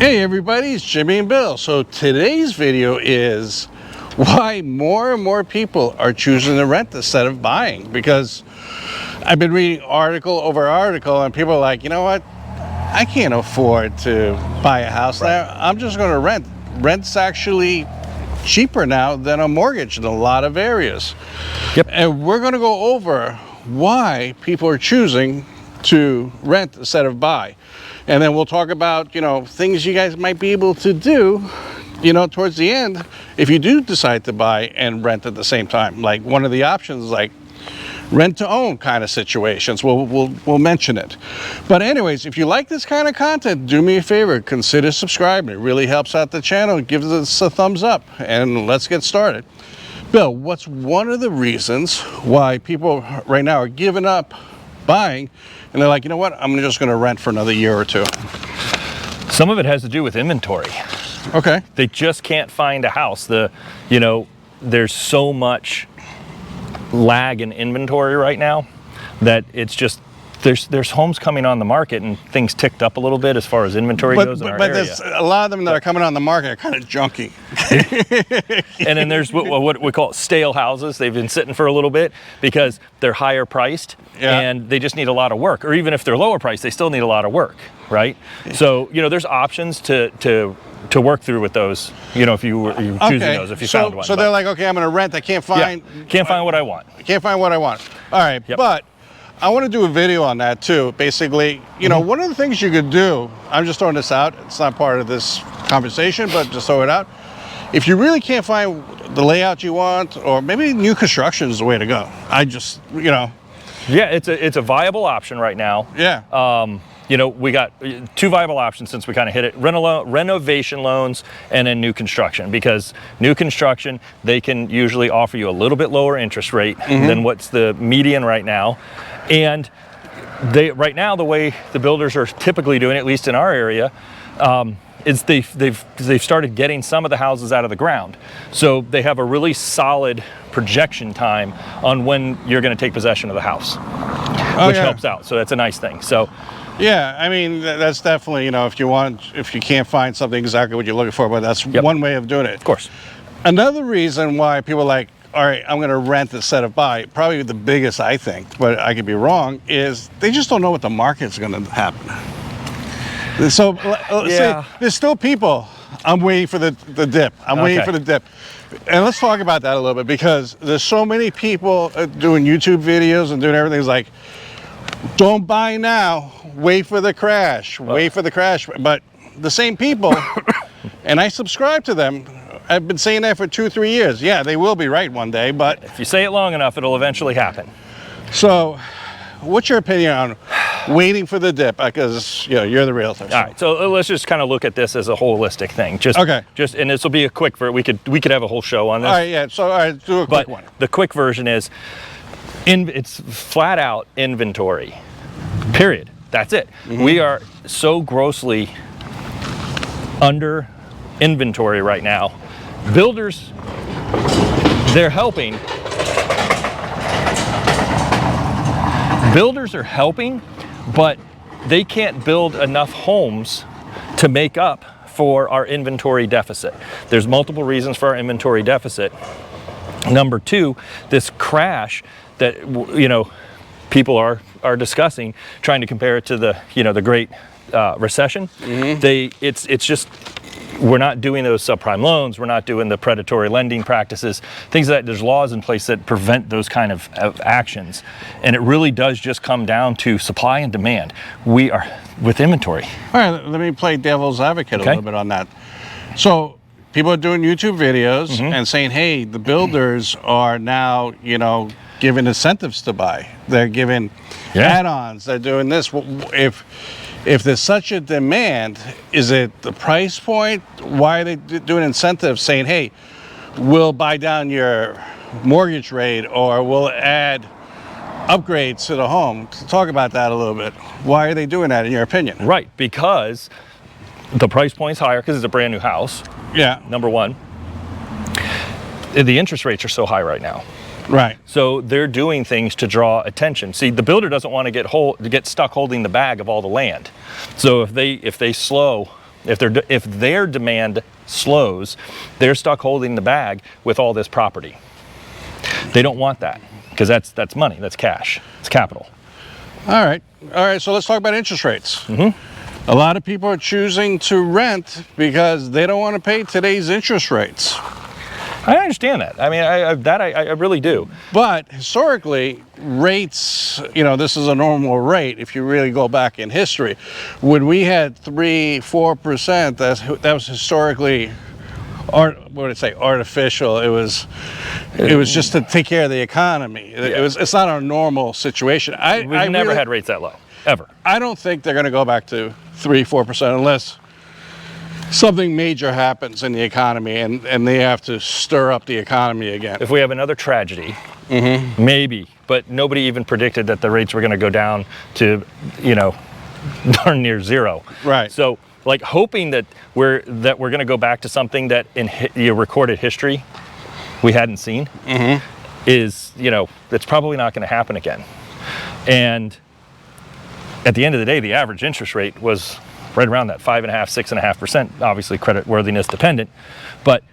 Hey everybody, it's Jimmy and Bill. So today's video is why more and more people are choosing to rent instead of buying. Because I've been reading article over article and people are like, you know what? I can't afford to buy a house now. I'm just going to rent. Rent's actually cheaper now than a mortgage in a lot of areas. Yep. And we're going to go over why people are choosing to rent instead of buy. And then we'll talk about, things you guys might be able to do, towards the end, if you do decide to buy and rent at the same time. Like one of the options, like rent to own kind of situations. We'll mention it. But anyways, if you like this kind of content, do me a favor, consider subscribing. It really helps out the channel. Give us a thumbs up and let's get started. Bill, what's one of the reasons why people right now are giving up buying and they're like, you know what, I'm just going to rent for another year or two? Some of it has to do with inventory. Okay. They just can't find a house. There's so much lag in inventory right now that it's just there's homes coming on the market and things ticked up a little bit as far as inventory goes in our area. There's a lot of them that are coming on the market are kind of junky. And then there's what we call stale houses. They've been sitting for a little bit because they're higher priced and they just need a lot of work. Or even if they're lower priced, they still need a lot of work, right? So there's options to work through with those, if you're choosing those, if you found one. So they're like, okay, I'm going to rent. I can't find... Can't find what I want. Can't find what I want. All right, but I want to do a video on that too. Basically, one of the things you could do, I'm just throwing this out. It's not part of this conversation, but just throw it out. If you really can't find the layout you want, or maybe new construction is the way to go. Yeah, it's a viable option right now. Yeah. We got two viable options since we kind of hit it: renovation loans and then new construction. Because new construction, they can usually offer you a little bit lower interest rate than what's the median right now. And right now, the way the builders are typically doing it, at least in our area, is they've started getting some of the houses out of the ground. So they have a really solid projection time on when you're going to take possession of the house, which helps out. So that's a nice thing. So. Yeah, I mean, that's definitely, if you can't find something exactly what you're looking for, but that's one way of doing it. Of course. Another reason why people are like, all right, I'm going to rent instead of buy, probably the biggest, I think, but I could be wrong, is they just don't know what the market's going to happen. So say, there's still people, I'm waiting for the dip. I'm waiting for the dip. And let's talk about that a little bit, because there's so many people doing YouTube videos and doing everything. It's like, don't buy now, wait for the crash, wait for the crash. But the same people, and I subscribe to them, I've been saying that for 2-3 years. Yeah, they will be right one day, but... If you say it long enough, it'll eventually happen. So, what's your opinion on waiting for the dip? Because, you're the realtor. So. All right, so let's just kind of look at this as a holistic thing. And this will be a quick version. We could have a whole show on this. All right, yeah, so all right, do a quick one. The quick version is, it's flat out inventory, period. That's it. We are so grossly under inventory right now. Builders, they're helping. Builders are helping, but they can't build enough homes to make up for our inventory deficit. There's multiple reasons for our inventory deficit. Number two, this crash that people are discussing, trying to compare it to the Great Recession. It's just, we're not doing those subprime loans. We're not doing the predatory lending practices, things that there's laws in place that prevent those kind of actions. And it really does just come down to supply and demand. We are with inventory. All right, let me play devil's advocate a little bit on that. So people are doing YouTube videos and saying, hey, the builders are now, giving incentives to buy. They're giving add-ons. They're doing this. If there's such a demand, is it the price point? Why are they doing incentives saying, hey, we'll buy down your mortgage rate or we'll add upgrades to the home? Talk about that a little bit. Why are they doing that in your opinion? Right, because the price point's higher because it's a brand new house. Yeah. Number one. The interest rates are so high right now. Right. So they're doing things to draw attention. See, the builder doesn't want to get stuck holding the bag of all the land. So if they slow If their demand slows, they're stuck holding the bag with all this property. They don't want that, because that's money, that's cash, it's capital. All right. So let's talk about interest rates. A lot of people are choosing to rent because they don't want to pay today's interest rates. I understand that. I mean, I really do. But historically, rates, this is a normal rate if you really go back in history. When we had 3-4%, that was historically, what would I say, artificial. It was just to take care of the economy. It's not a normal situation. We've never had rates that low, ever. I don't think they're going to go back to 3-4% unless something major happens in the economy and they have to stir up the economy again. If we have another tragedy, maybe, but nobody even predicted that the rates were going to go down to, darn near zero. Right. So, like, hoping that we're going to go back to something that in recorded history we hadn't seen is, it's probably not going to happen again. And at the end of the day, the average interest rate was right around that 5.5%, 6.5%, obviously credit worthiness dependent, but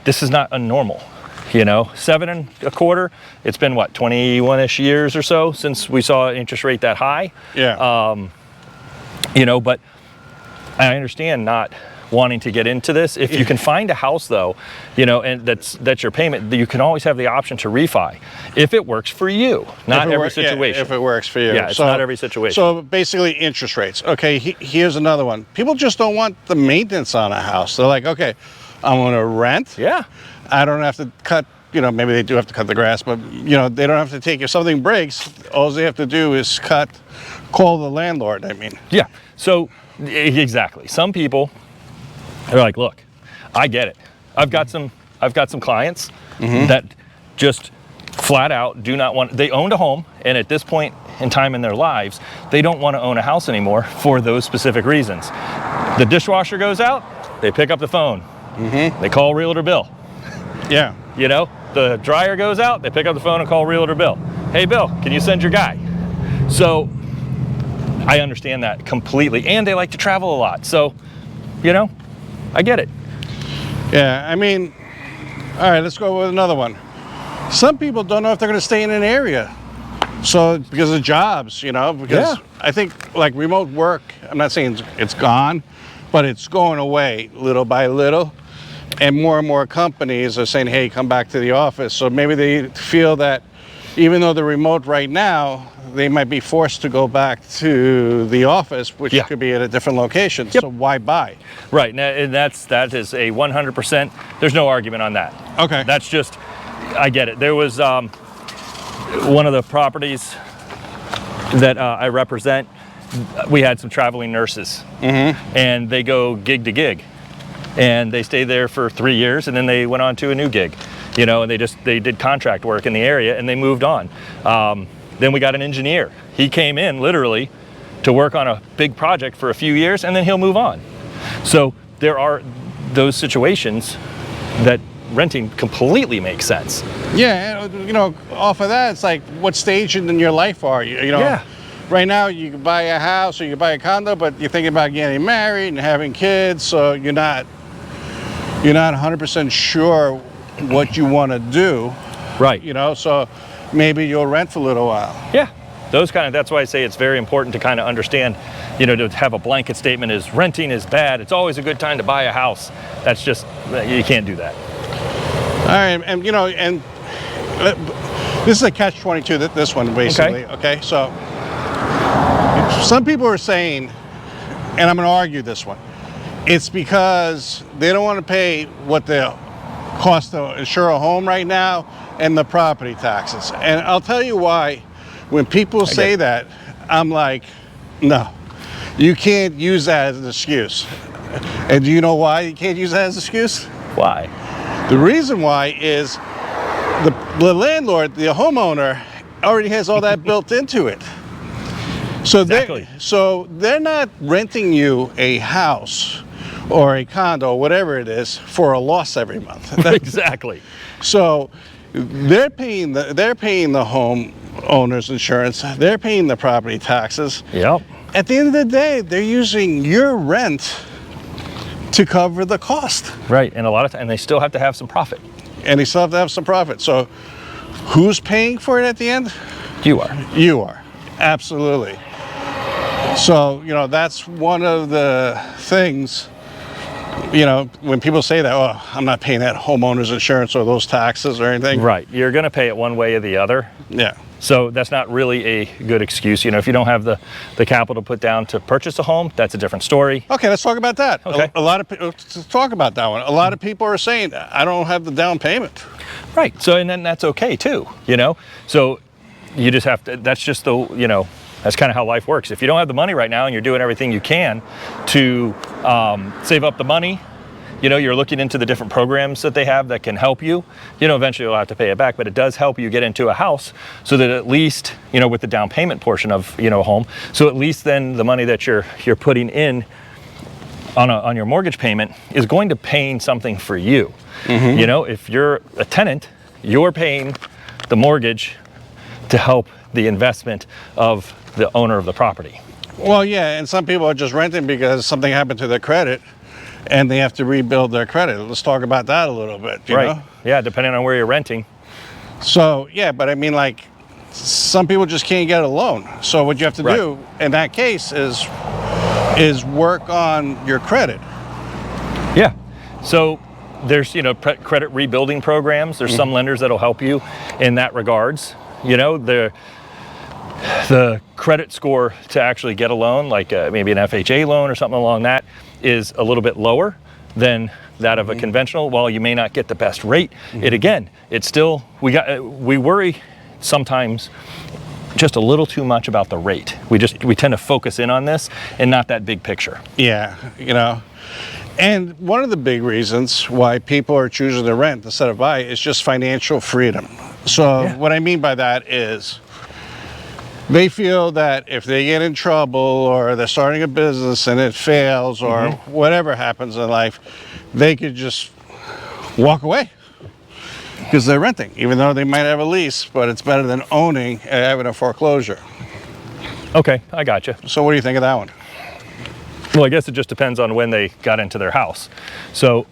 this is not unnormal. 7.25%, it's been what, 21-ish years or so since we saw an interest rate that high. Yeah. But I understand not wanting to get into this. If you can find a house though, and that's your payment, you can always have the option to refi if it works for you. Not every situation. Yeah, if it works for you. Yeah, it's not every situation. So basically interest rates. Okay, here's another one. People just don't want the maintenance on a house. They're like, okay, I'm going to rent. Yeah. I don't have to cut, maybe they do have to cut the grass, but they don't have to take, if something breaks, all they have to do is call the landlord, Yeah, so exactly. Some people are like, look, I get it. I've got some clients that just flat out do not want, they owned a home, and at this point in time in their lives, they don't want to own a house anymore for those specific reasons. The dishwasher goes out, they pick up the phone. They call Realtor Bill. Yeah. The dryer goes out, they pick up the phone and call Realtor Bill. Hey, Bill, can you send your guy? So I understand that completely. And they like to travel a lot. So, I get it. Yeah, all right, let's go with another one. Some people don't know if they're going to stay in an area. So, because of jobs, because I think like remote work, I'm not saying it's gone, but it's going away little by little. And more companies are saying, hey, come back to the office. So maybe they feel that even though they're remote right now, they might be forced to go back to the office, which could be at a different location. So why buy? Right, and that is a 100%. There's no argument on that. Okay. That's just, I get it. There was one of the properties that I represent. We had some traveling nurses, and they go gig to gig, and they stayed there for 3 years, and then they went on to a new gig, and they did contract work in the area, and they moved on. Then we got an engineer. He came in literally to work on a big project for a few years, and then he'll move on. So there are those situations that renting completely makes sense. Yeah, off of that, it's like, what stage in your life are you? Right now you can buy a house or you can buy a condo, but you're thinking about getting married and having kids, so you're not 100% sure what you want to do. Right. So maybe you'll rent for a little while. Yeah. That's why I say it's very important to kind of understand, to have a blanket statement is renting is bad. It's always a good time to buy a house. That's just, you can't do that. All right. And, this is a catch-22, this one, basically. Okay. So some people are saying, and I'm going to argue this one, it's because they don't want to pay what the cost to insure a home right now and the property taxes. And I'll tell you why, when people say that, I'm like, no, you can't use that as an excuse. And do you know why you can't use that as an excuse? Why? The reason why is the landlord, the homeowner, already has all that built into it. So they're not renting you a house or a condo, whatever it is, for a loss every month. Exactly. So they're paying the home owner's insurance. They're paying the property taxes. Yep. At the end of the day, they're using your rent to cover the cost. Right, and a lot of times, and they still have to have some profit. And they still have to have some profit. So who's paying for it at the end? You are. You are. Absolutely. So, you know, that's one of the things, you know, when people say that, oh, I'm not paying that homeowner's insurance or those taxes or anything. Right, you're going to pay it one way or the other. Yeah. So that's not really a good excuse. You know, if you don't have the capital to put down to purchase a home, that's a different story. Okay, let's talk about that. Okay. A lot of people, let's talk about that one. A lot of people are saying, I don't have the down payment. Right, so, and then that's okay too, you know? So you just have to, that's just the, you know, that's kind of how life works. If you don't have the money right now and you're doing everything you can to save up the money, you know, you're looking into the different programs that they have that can help you, you know, eventually you'll have to pay it back, but it does help you get into a house so that at least, you know, with the down payment portion of, you know, a home, so at least then the money that you're putting in on your mortgage payment is going to paying something for you. Mm-hmm. You know, if you're a tenant, you're paying the mortgage to help the investment of the owner of the property. Well, yeah, and some people are just renting because something happened to their credit and they have to rebuild their credit. Let's talk about that a little bit, you know? Yeah, depending on where you're renting. So, yeah, but I mean, like, some people just can't get a loan. So what you have to do in that case is work on your credit. Yeah. So there's, you know, credit rebuilding programs. There's some lenders that'll help you in that regards. You know, the credit score to actually get a loan, like maybe an FHA loan or something along that, is a little bit lower than that of a conventional. While you may not get the best rate, it's still, we worry sometimes just a little too much about the rate. We tend to focus in on this and not that big picture. Yeah, you know. And one of the big reasons why people are choosing to rent instead of buy is just financial freedom. So what I mean by that is they feel that if they get in trouble or they're starting a business and it fails or whatever happens in life, they could just walk away because they're renting, even though they might have a lease, but it's better than owning and having a foreclosure. Okay, I got you. So what do you think of that one? Well, I guess it just depends on when they got into their house. So,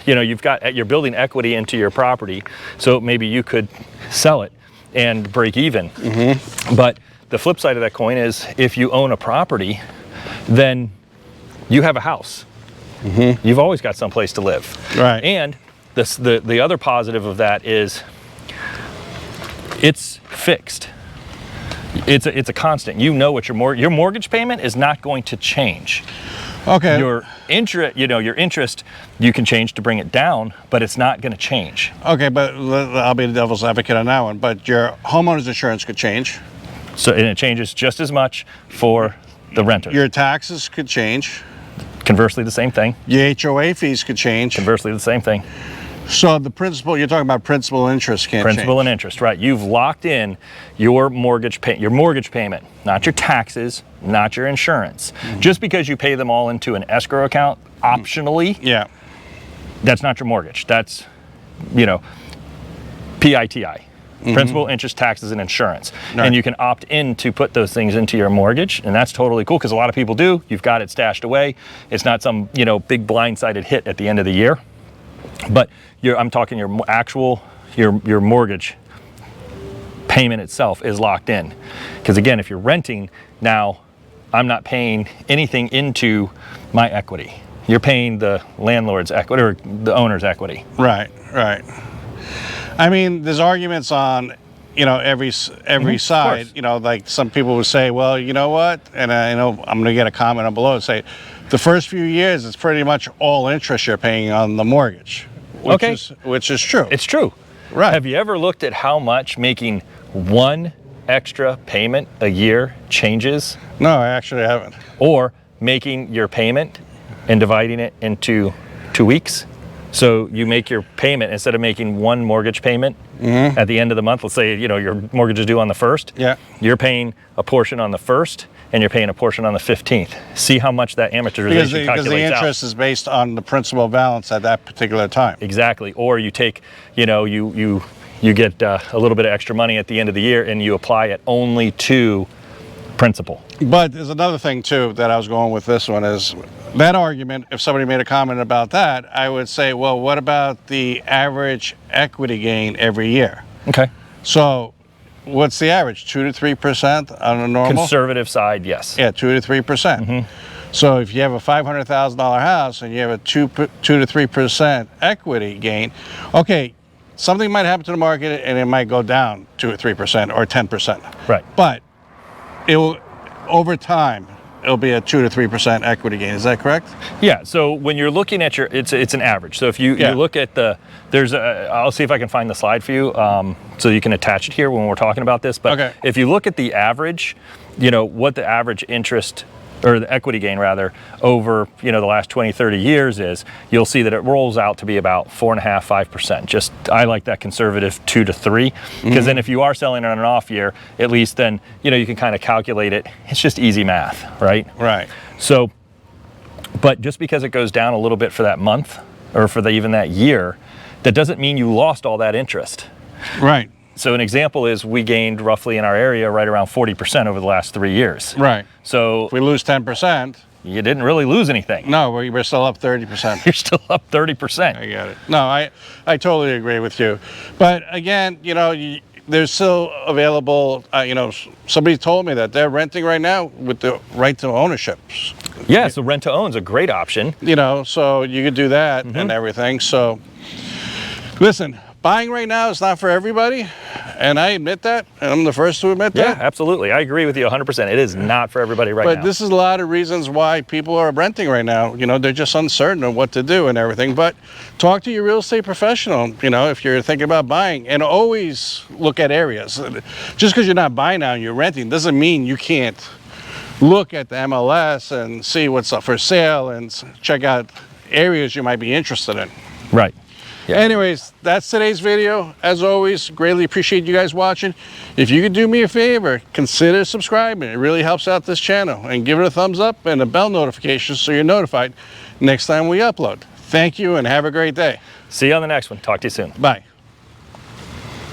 you know, you're building equity into your property, so maybe you could sell it and break even. But the flip side of that coin is if you own a property, then you have a house. You've always got someplace to live. Right. And the other positive of that is it's fixed. It's a constant. You know what your mortgage payment is not going to change. Okay. Your interest you can change to bring it down, but it's not going to change. Okay, but I'll be the devil's advocate on that one. But your homeowner's insurance could change. So, and it changes just as much for the renter. Your taxes could change. Conversely, the same thing. Your HOA fees could change. Conversely, the same thing. So the principal, you're talking about principal and interest can't change. Principal and interest, right. You've locked in your mortgage payment, not your taxes, not your insurance. Just because you pay them all into an escrow account optionally, that's not your mortgage. That's, you know, PITI. Principal, interest, taxes, and insurance. Right. And you can opt in to put those things into your mortgage, and that's totally cool because a lot of people do. You've got it stashed away. It's not some, you know, big blindsided hit at the end of the year. But I'm talking your actual your mortgage payment itself is locked in. Because again, if you're renting now, I'm not paying anything into my equity. You're paying the landlord's equity or the owner's equity. Right, right. I mean, there's arguments on, you know, every side. You know, like some people would say, well, you know what? And I know I'm going to get a comment on below and say, the first few years, it's pretty much all interest you're paying on the mortgage. Which is true. It's true. Right. Have you ever looked at how much making one extra payment a year changes? No, I actually haven't. Or making your payment and dividing it into 2 weeks? So you make your payment, instead of making one mortgage payment at the end of the month, let's say, you know, your mortgage is due on the 1st. Yeah. You're paying a portion on the 1st and you're paying a portion on the 15th. See how much that amortization calculates out. Because the interest is based on the principal balance at that particular time. Exactly. Or you take, you know, you get a little bit of extra money at the end of the year and you apply it only to principal. But there's another thing too that I was going with this one is that argument. If somebody made a comment about that, I would say, well, what about the average equity gain every year? Okay. So what's the average? 2 to 3% on a normal? Conservative side, yes. Yeah, 2 to 3%. So if you have a $500,000 house and you have a 2 to 3% equity gain, okay, something might happen to the market and it might go down 2 or 3% or 10%. Right. But it will, over time, it'll be a 2 to 3% equity gain. Is that correct? Yeah. So when you're looking at your, it's an average. So if you look at the, I'll see if I can find the slide for you, so you can attach it here when we're talking about this. But okay. If you look at the average, you know what the average interest, or the equity gain rather, over the last 20, 30 years is, you'll see that it rolls out to be about 4.5%, 5%. Just, I like that conservative 2 to 3, because then if you are selling on an off year, at least then you can kind of calculate it. It's just easy math, right? Right. So, but just because it goes down a little bit for that month or for even that year, that doesn't mean you lost all that interest. Right. So an example is we gained roughly in our area right around 40% over the last 3 years. Right. So if we lose 10%, you didn't really lose anything. no, we're still up 30%. You're still up 30%. I get it. No, I totally agree with you. But again, there's still available, somebody told me that they're renting right now with the right to ownership. Yeah, so rent to own is a great option. So you could do that and everything. So listen, buying right now is not for everybody, and I admit that, and I'm the first to admit that. Yeah, absolutely. I agree with you 100%. It is not for everybody right now. But this is a lot of reasons why people are renting right now. They're just uncertain of what to do and everything. But talk to your real estate professional, if you're thinking about buying, and always look at areas. Just because you're not buying now and you're renting doesn't mean you can't look at the MLS and see what's up for sale and check out areas you might be interested in. Right. Yeah. Anyways, that's today's video. As always, greatly appreciate you guys watching. If you could do me a favor, consider subscribing. It really helps out this channel. And give it a thumbs up and a bell notification so you're notified next time we upload. Thank you and have a great day. See you on the next one. Talk to you soon. Bye.